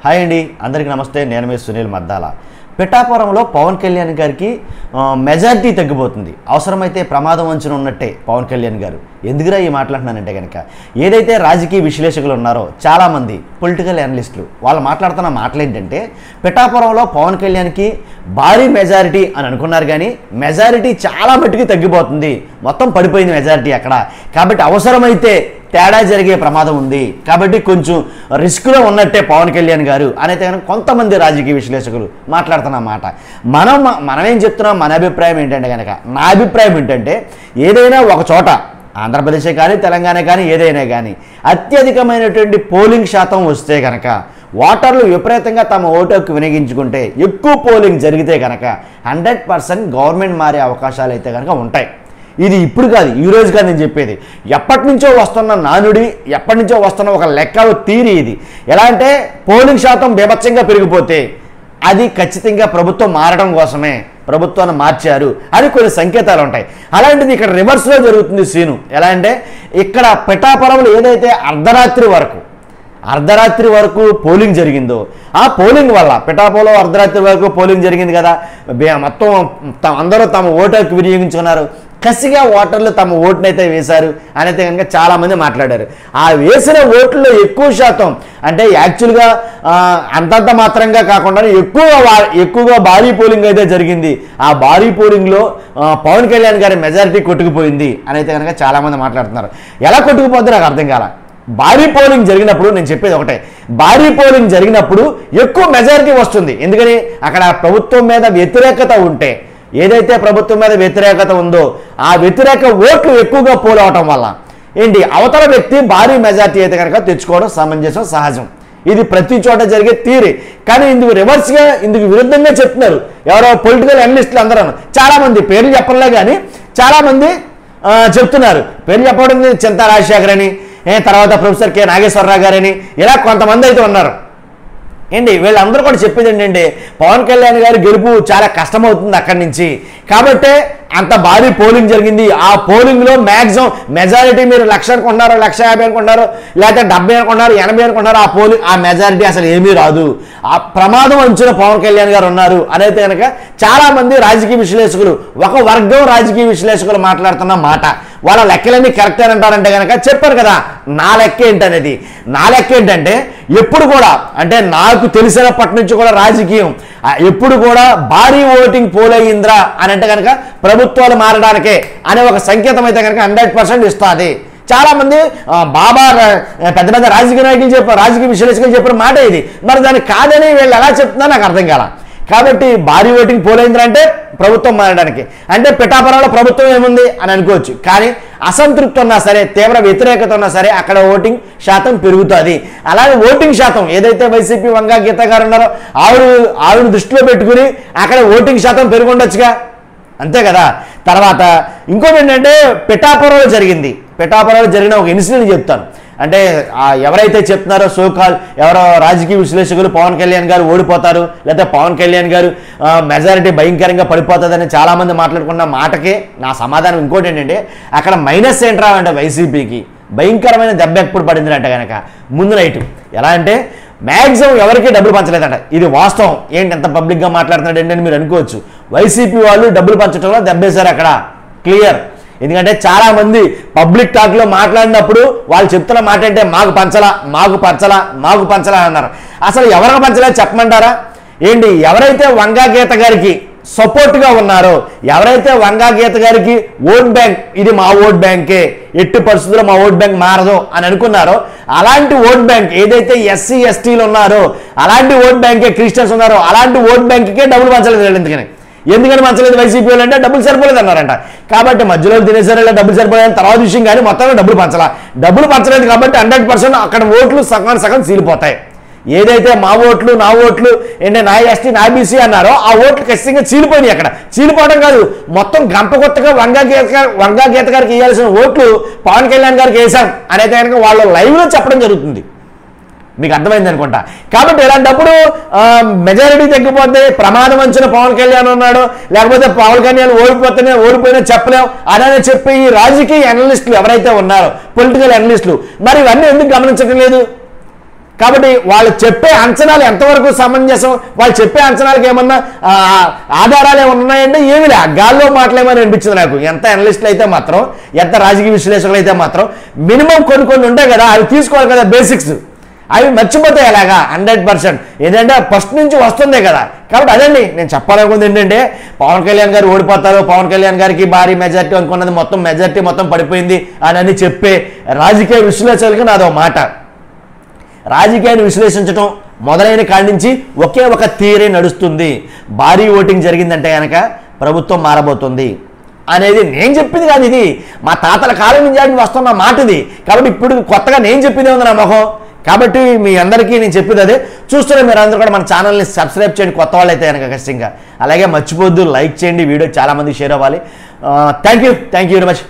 Hi అండి, అందరికీ నమస్తే. నేను మీ సునీల్ మద్దాల. పిఠాపురంలో పవన్ కళ్యాణ్ గారికి మెజారిటీ తగ్గిపోతుంది. అవసరమైతే ప్రమాదం అంచున ఉన్నట్టే పవన్ కళ్యాణ్ గారు. ఎందుకురా ఈ మాట్లాడుతున్నానంటే కనుక, ఏదైతే రాజకీయ విశ్లేషకులు ఉన్నారో చాలామంది పొలిటికల్ అనలిస్టులు వాళ్ళు మాట్లాడుతున్న మాటలు ఏంటంటే, పిఠాపురంలో పవన్ కళ్యాణ్కి భారీ మెజారిటీ అని అనుకున్నారు, కానీ మెజారిటీ చాలా మట్టుకు తగ్గిపోతుంది, మొత్తం పడిపోయింది మెజారిటీ అక్కడ. కాబట్టి అవసరమైతే తేడా జరిగే ప్రమాదం ఉంది, కాబట్టి కొంచెం రిస్క్లో ఉన్నట్టే పవన్ కళ్యాణ్ గారు అనేది కనుక కొంతమంది రాజకీయ విశ్లేషకులు మాట్లాడుతున్న మాట. మనమేం చెప్తున్నాం, మన అభిప్రాయం ఏంటంటే కనుక, నా అభిప్రాయం ఏంటంటే, ఏదైనా ఒక చోట ఆంధ్రప్రదేశ్ కానీ తెలంగాణ కానీ ఏదైనా కానీ అత్యధికమైనటువంటి పోలింగ్ శాతం వస్తే కనుక, ఓటర్లు విపరీతంగా తమ ఓటు హక్కు వినియోగించుకుంటే, ఎక్కువ పోలింగ్ జరిగితే కనుక 100% గవర్నమెంట్ మారే అవకాశాలు అయితే కనుక ఉంటాయి. ఇది ఇప్పుడు కాదు, ఈ రోజు కాదు నేను చెప్పేది, ఎప్పటి నుంచో వస్తున్న నానుడి, ఎప్పటి నుంచో వస్తున్న ఒక లెక్క థీరీ ఇది. ఎలా అంటే, పోలింగ్ శాతం బీభత్సంగా పెరిగిపోతే అది ఖచ్చితంగా ప్రభుత్వం మారడం కోసమే ప్రభుత్వాన్ని మార్చారు అని కొన్ని సంకేతాలు ఉంటాయి. అలాంటిది ఇక్కడ రివర్స్లో జరుగుతుంది సీను. ఎలా అంటే, ఇక్కడ పిఠాపురంలో ఏదైతే అర్ధరాత్రి వరకు పోలింగ్ జరిగిందో, ఆ పోలింగ్ వల్ల పిఠాపురంలో అర్ధరాత్రి వరకు పోలింగ్ జరిగింది కదా, మొత్తం అందరూ తమ ఓటు హక్కు వినియోగించుకున్నారు, కసిగా ఓటర్లు తమ ఓటునైతే వేశారు అనేది కనుక చాలామంది మాట్లాడారు. ఆ వేసిన ఓట్లలో ఎక్కువ శాతం అంటే యాక్చువల్గా అంతంత మాత్రంగా కాకుండా ఎక్కువగా భారీ పోలింగ్ అయితే జరిగింది. ఆ భారీ పోలింగ్లో పవన్ కళ్యాణ్ గారి మెజారిటీ కొట్టుకుపోయింది అనేది కనుక చాలామంది మాట్లాడుతున్నారు. ఎలా కొట్టుకుపోద్ది నాకు అర్థం కాల. భారీ పోలింగ్ జరిగినప్పుడు నేను చెప్పేది ఒకటే, భారీ పోలింగ్ జరిగినప్పుడు ఎక్కువ మెజారిటీ వస్తుంది. ఎందుకని అక్కడ ప్రభుత్వం మీద వ్యతిరేకత ఉంటే, ఏదైతే ప్రభుత్వం మీద వ్యతిరేకత ఉందో ఆ వ్యతిరేక ఓట్లు ఎక్కువగా పోలవటం వల్ల ఏంటి, అవతల వ్యక్తి భారీ మెజారిటీ అయితే కనుక తెచ్చుకోవడం సమంజసం, సహజం. ఇది ప్రతి చోట జరిగే థియరీ. కానీ ఇందుకు రివర్స్గా, ఇందుకు విరుద్ధంగా చెప్తున్నారు ఎవరో పొలిటికల్ అనలిస్టులు అందరూ. చాలామంది పేర్లు చెప్పలే కానీ చాలామంది చెప్తున్నారు. పేర్లు చెప్పడం చింతా రాజశేఖర్ అని, తర్వాత ప్రొఫెసర్ కె నాగేశ్వరరావు గారని, ఇలా కొంతమంది అయితే ఉన్నారు. ఏంటి వీళ్ళందరూ కూడా చెప్పేది ఏంటంటే, పవన్ కళ్యాణ్ గారి గెలుపు చాలా కష్టమవుతుంది అక్కడి నుంచి, కాబట్టే అంత భారీ పోలింగ్ జరిగింది. ఆ పోలింగ్లో మ్యాక్సిమం మెజారిటీ మీరు 1,00,000 అనుకుంటున్నారు, 1,50,000 అనుకుంటున్నారు, లేకపోతే 70 అనుకుంటున్నారు, 80 అనుకుంటున్నారు, ఆ మెజారిటీ అసలు ఏమీ రాదు, ఆ ప్రమాదం అంచున పవన్ కళ్యాణ్ గారు ఉన్నారు అనేది కనుక చాలామంది రాజకీయ విశ్లేషకులు, ఒక వర్గం రాజకీయ విశ్లేషకులు మాట్లాడుతున్న మాట. వాళ్ళ లెక్కలన్నీ కరెక్ట్ అని అంటారంటే కనుక, చెప్పారు కదా నా లెక్క ఏంటనేది. నా లెక్క ఏంటంటే, ఎప్పుడు కూడా అంటే నాకు తెలిసినప్పటి నుంచి కూడా రాజకీయం ఎప్పుడు కూడా భారీ ఓటింగ్ పోలయ్యింద్రా అని అంటే కనుక ప్రభుత్వాలు మారడానికే అనే ఒక సంకేతం అయితే కనుక 100% ఇస్తుంది. చాలామంది బాబా పెద్ద పెద్ద రాజకీయ నాయకులు రాజకీయ విశ్లేషకులు చెప్పిన మాట ఇది. మరి దాన్ని కాదని వీళ్ళు ఎలా చెప్తున్నా నాకు అర్థం కాల. కాబట్టి భారీ ఓటింగ్ పోలైంది అంటే ప్రభుత్వం మారడానికి, అంటే పిఠాపురంలో ప్రభుత్వం ఏముంది అని అనుకోవచ్చు. కానీ అసంతృప్తి ఉన్నా సరే, తీవ్ర వ్యతిరేకత ఉన్నా సరే, అక్కడ ఓటింగ్ శాతం పెరుగుతుంది. అలాగే ఓటింగ్ శాతం ఏదైతే వైసీపీ వంగా గీత గారు ఉన్నారో ఆవిడ దృష్టిలో పెట్టుకుని అక్కడ ఓటింగ్ శాతం పెరుగుండొచ్చుగా, అంతే కదా. తర్వాత ఇంకోటి ఏంటంటే, పిఠాపురంలో జరిగిన ఒక ఇన్సిడెంట్ చెప్తాను. అంటే ఎవరైతే చెప్తున్నారో సోకాల్ ఎవరో రాజకీయ విశ్లేషకులు పవన్ కళ్యాణ్ గారు ఓడిపోతారు, లేకపోతే పవన్ కళ్యాణ్ గారు మెజారిటీ భయంకరంగా పడిపోతుందని చాలామంది మాట్లాడుకున్న మాటకే నా సమాధానం ఇంకోటి ఏంటంటే, అక్కడ మైనస్ ఏంట్రా అంటే వైసీపీకి భయంకరమైన దెబ్బ ఎప్పుడు పడిందంటే కనుక ముందు నైట్. ఎలా అంటే, మ్యాక్సిమం ఎవరికి డబ్బులు పంచలేదంట. ఇది వాస్తవం. ఏంటి ఎంత పబ్లిక్గా మాట్లాడుతున్నాడు ఏంటని మీరు అనుకోవచ్చు. వైసీపీ వాళ్ళు డబ్బులు పంచడంలో దెబ్బేశారు అక్కడ, క్లియర్. ఎందుకంటే చాలామంది పబ్లిక్ టాక్లో మాట్లాడినప్పుడు వాళ్ళు చెప్తున్న మాట అంటే, మాకు పంచలా అన్నారు. అసలు ఎవరికి పంచలేదు చెప్పమంటారా? ఏంటి, ఎవరైతే వంగా గీత గారికి సపోర్ట్గా ఉన్నారో, ఎవరైతే వంగా గీత గారికి ఓట్ బ్యాంక్, ఇది మా ఓట్ బ్యాంకే, ఎట్టి పరిస్థితుల్లో మా ఓట్ బ్యాంక్ మారదు అని అనుకున్నారో, అలాంటి ఓట్ బ్యాంక్ ఏదైతే ఎస్సీ ఎస్టీలు ఉన్నారో, అలాంటి ఓట్ బ్యాంకే క్రిస్టియన్స్ ఉన్నారో, అలాంటి ఓట్ బ్యాంక్కే డబ్బులు పంచలేదు. ఎందుకని పంచలేదు వైసీపీ వాళ్ళు అంటే, డబ్బులు సరిపోలేదు అన్నారంట. కాబట్టి మధ్యలో తినేసరి డబ్బులు సరిపోలేదు తర్వాత విషయం, కానీ మొత్తంలో డబ్బులు పంచలేదు కాబట్టి 100% అక్కడ ఓట్లు సగం సీలిపోతాయి. ఏదైతే మా ఓట్లు నా ఓట్లు ఏంటంటే నా ఎస్టీ నా బీసీ అన్నారో ఆ ఓట్లు ఖచ్చితంగా చీలిపోయినాయి. అక్కడ చీలిపోవడం కాదు, మొత్తం గంప కొత్తగా వంగా గీత గారికి వేయాల్సిన ఓట్లు పవన్ కళ్యాణ్ గారికి వేసాం అనేది కనుక వాళ్ళు లైవ్లో చెప్పడం జరుగుతుంది. మీకు అర్థమైంది అనుకుంటా. కాబట్టి ఇలాంటప్పుడు మెజారిటీ తగ్గిపోతే ప్రమాదం అంచిన పవన్ కళ్యాణ్ ఉన్నాడు, లేకపోతే పవన్ కళ్యాణ్ ఓడిపోయినా చెప్పలేం అలానే చెప్పి ఈ రాజకీయ అనలిస్టులు ఎవరైతే ఉన్నారో, పొలిటికల్ అనలిస్టులు, మరి ఇవన్నీ ఎందుకు గమనించడం లేదు? కాబట్టి వాళ్ళు చెప్పే అంచనాలు ఎంతవరకు సమంజసం, వాళ్ళు చెప్పే అంచనాలకు ఏమన్నా ఆధారాలు ఏమన్నా ఉన్నాయంటే ఏమి లే, గాల్లో మాటలేమని అనిపించింది నాకు. ఎంత అనలిస్టులు అయితే మాత్రం, ఎంత రాజకీయ విశ్లేషకులు అయితే మాత్రం మినిమం కొన్ని ఉంటాయి కదా, అవి తీసుకోవాలి కదా బేసిక్స్, అవి మర్చిపోతాయి అలాగా 100%. ఏంటంటే ఫస్ట్ నుంచి వస్తుందే కదా. కాబట్టి అదండి నేను చెప్పాలనుకుంది ఏంటంటే, పవన్ కళ్యాణ్ గారు ఓడిపోతారు, పవన్ కళ్యాణ్ గారికి భారీ మెజార్టీ అనుకున్నది మొత్తం మెజార్టీ మొత్తం పడిపోయింది అని చెప్పే రాజకీయ విశ్లేషకులకి నాదో మాట. రాజకీయాన్ని విశ్లేషించడం మొదలైన కాడి నుంచి ఒకే ఒక థియరీ నడుస్తుంది, భారీ ఓటింగ్ జరిగిందంటే కనుక ప్రభుత్వం మారబోతుంది అనేది నేను చెప్పింది కాదు, ఇది మా తాతల కాలం నుంచి వస్తున్న మాట ఇది. కాబట్టి ఇప్పుడు కొత్తగా నేను చెప్పింది ఉంది నా మొహం. కాబట్టి మీ అందరికీ నేను చెప్పేది అదే. చూస్తున్న మీరు అందరూ కూడా మన ఛానల్ని సబ్స్క్రైబ్ చేయండి, కొత్త వాళ్ళు అయితే కనుక ఖచ్చితంగా. అలాగే మర్చిపోద్దు లైక్ చేయండి, వీడియో చాలామందికి షేర్ అవ్వాలి. Thank you very much.